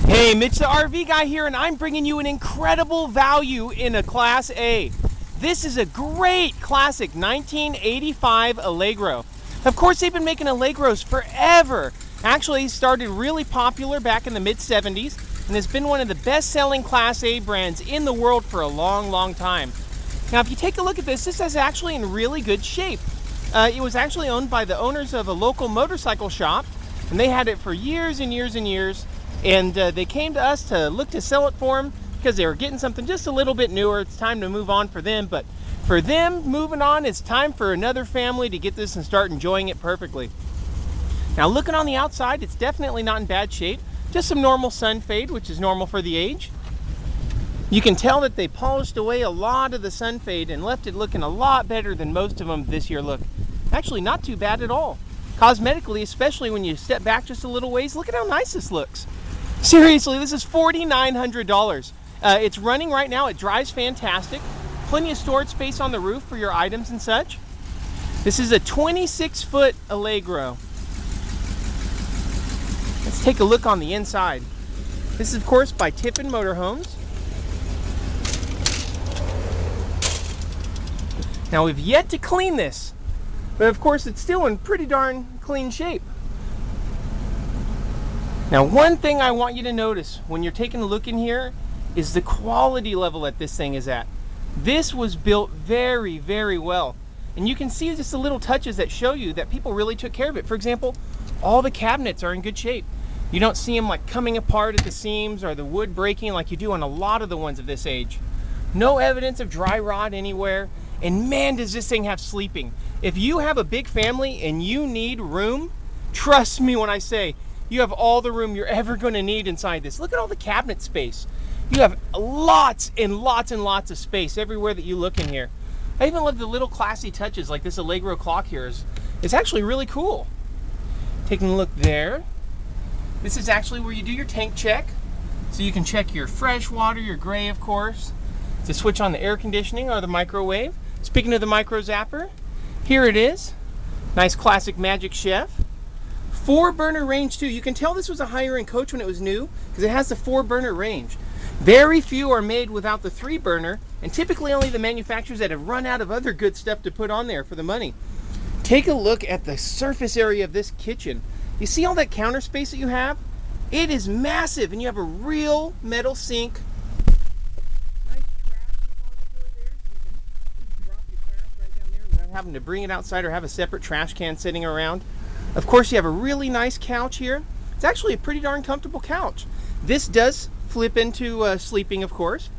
Hey, Mitch the RV guy here, and I'm bringing you an incredible value in a Class A. This is a great classic 1985 Allegro. Of course, they've been making Allegros forever. Actually, started really popular back in the mid-70s and has been one of the best-selling Class A brands in the world for a long, long time. Now, if you take a look at this is actually in really good shape. It was actually owned by the owners of a local motorcycle shop, and they had it for years and years and years. And they came to us to look to sell it for them because they were getting something just a little bit newer. It's time to move on for them, but for them moving on, it's time for another family to get this and start enjoying it perfectly. Now, looking on the outside, it's definitely not in bad shape. Just some normal sun fade, which is normal for the age. You can tell that they polished away a lot of the sun fade and left it looking a lot better than most of them this year look. Actually, not too bad at all. Cosmetically, especially when you step back just a little ways, look at how nice this looks. Seriously, this is $4,900. It's running right now. It drives fantastic. Plenty of storage space on the roof for your items and such. This is a 26-foot Allegro. Let's take a look on the inside. This is, of course, by Tiffin Motorhomes. Now, we've yet to clean this, but of course, it's still in pretty darn clean shape. Now, one thing I want you to notice when you're taking a look in here is the quality level that this thing is at. This was built very, very well. And you can see just the little touches that show you that people really took care of it. For example, all the cabinets are in good shape. You don't see them like coming apart at the seams or the wood breaking like you do on a lot of the ones of this age. No evidence of dry rot anywhere. And man, does this thing have sleeping. If you have a big family and you need room, trust me when I say, you have all the room you're ever going to need inside this. Look at all the cabinet space. You have lots and lots and lots of space everywhere that you look in here. I even love the little classy touches like this Allegro clock here. It's actually really cool. Taking a look there. This is actually where you do your tank check. So you can check your fresh water, your gray, of course. To switch on the air conditioning or the microwave. Speaking of the micro zapper, here it is. Nice classic Magic Chef. 4-burner range too. You can tell this was a higher end coach when it was new because it has the 4-burner range. Very few are made without the 3-burner, and typically only the manufacturers that have run out of other good stuff to put on there for the money. Take a look at the surface area of this kitchen. You see all that counter space that you have? It is massive, and you have a real metal sink. Nice trash repository there, so you can drop your trash right down there without having to bring it outside or have a separate trash can sitting around. Of course, you have a really nice couch here. It's actually a pretty darn comfortable couch. This does flip into sleeping, of course.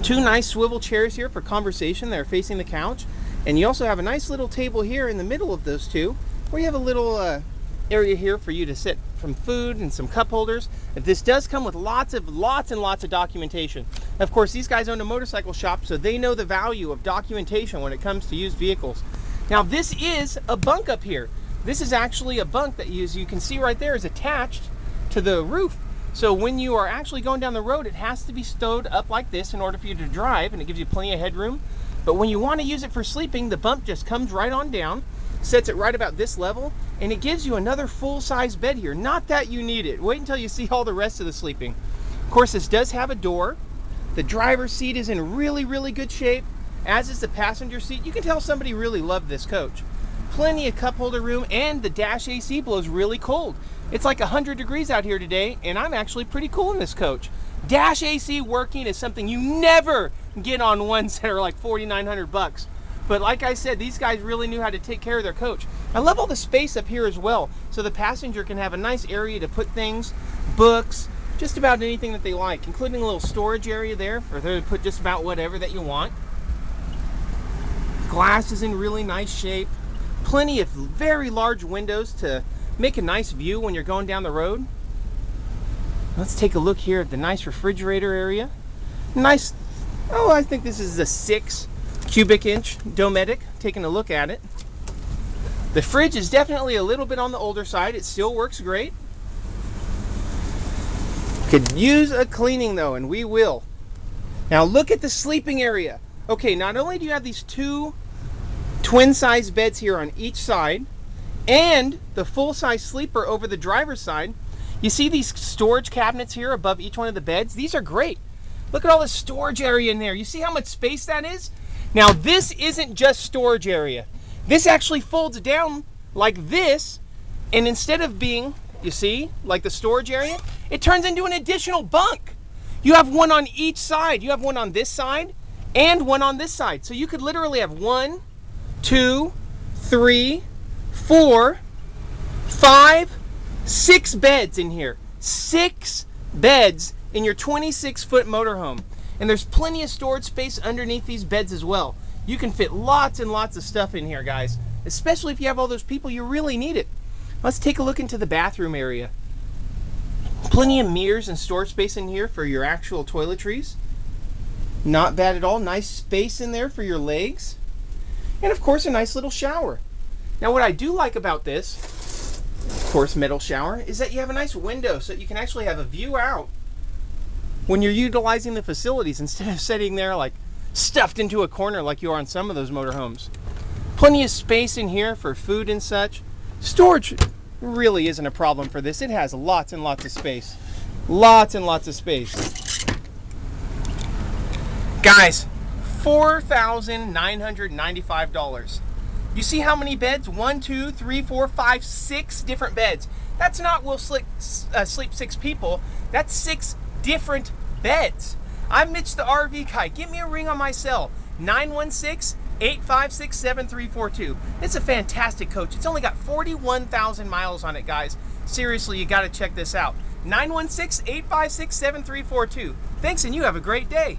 2 nice swivel chairs here for conversation that are facing the couch. And you also have a nice little table here in the middle of those two, where you have a little area here for you to sit from food and some cup holders. This does come with lots and lots of documentation. Of course, these guys own a motorcycle shop, so they know the value of documentation when it comes to used vehicles. Now, this is a bunk up here. This is actually a bunk that you can see right there is attached to the roof. So when you are actually going down the road, it has to be stowed up like this in order for you to drive, and it gives you plenty of headroom. But when you want to use it for sleeping, the bunk just comes right on down, sets it right about this level, and it gives you another full-size bed here. Not that you need it. Wait until you see all the rest of the sleeping. Of course, this does have a door. The driver's seat is in really, really good shape, as is the passenger seat. You can tell somebody really loved this coach. Plenty of cup holder room, and the dash AC blows really cold. It's like 100 degrees out here today, and I'm actually pretty cool in this coach. Dash AC working is something you never get on ones that are like 4,900 bucks. But like I said, these guys really knew how to take care of their coach. I love all the space up here as well, so the passenger can have a nice area to put things, books, just about anything that they like, including a little storage area there for them to put just about whatever that you want. Glass is in really nice shape. Plenty of very large windows to make a nice view when you're going down the road. Let's take a look here at the nice refrigerator area. Nice, oh, I think this is a 6 cubic inch Dometic, taking a look at it. The fridge is definitely a little bit on the older side. It still works great. Could use a cleaning though, and we will. Now look at the sleeping area. Okay, not only do you have these 2 twin-size beds here on each side, and the full-size sleeper over the driver's side, You see these storage cabinets here above each one of the beds? These are great. Look at all the storage area in there. You see how much space that is? Now this isn't just storage area. This actually folds down like this, and instead of being, you see, like the storage area, it turns into an additional bunk. You have one on each side. You have one on this side and one on this side. So you could literally have 1, 2, 3, 4, 5, 6 beds in here. 6 beds in your 26-foot motorhome. And there's plenty of storage space underneath these beds as well. You can fit lots and lots of stuff in here, guys. Especially if you have all those people, you really need it. Let's take a look into the bathroom area. Plenty of mirrors and storage space in here for your actual toiletries. Not bad at all. Nice space in there for your legs. And of course, a nice little shower. Now what I do like about this, of course, metal shower, is that you have a nice window so that you can actually have a view out when you're utilizing the facilities instead of sitting there like stuffed into a corner like you are on some of those motorhomes. Plenty of space in here for food and such. Storage really isn't a problem for this. It has lots and lots of space. Lots and lots of space. Guys, $4,995. You see how many beds? 1, 2, 3, 4, 5, 6 different beds. That's not we'll sleep 6 people. That's 6 different beds. I'm Mitch the RV guy. Give me a ring on my cell, 916-856-7342. It's a fantastic coach. It's only got 41,000 miles on it, guys. Seriously, you got to check this out. 916-856-7342. Thanks, and you have a great day.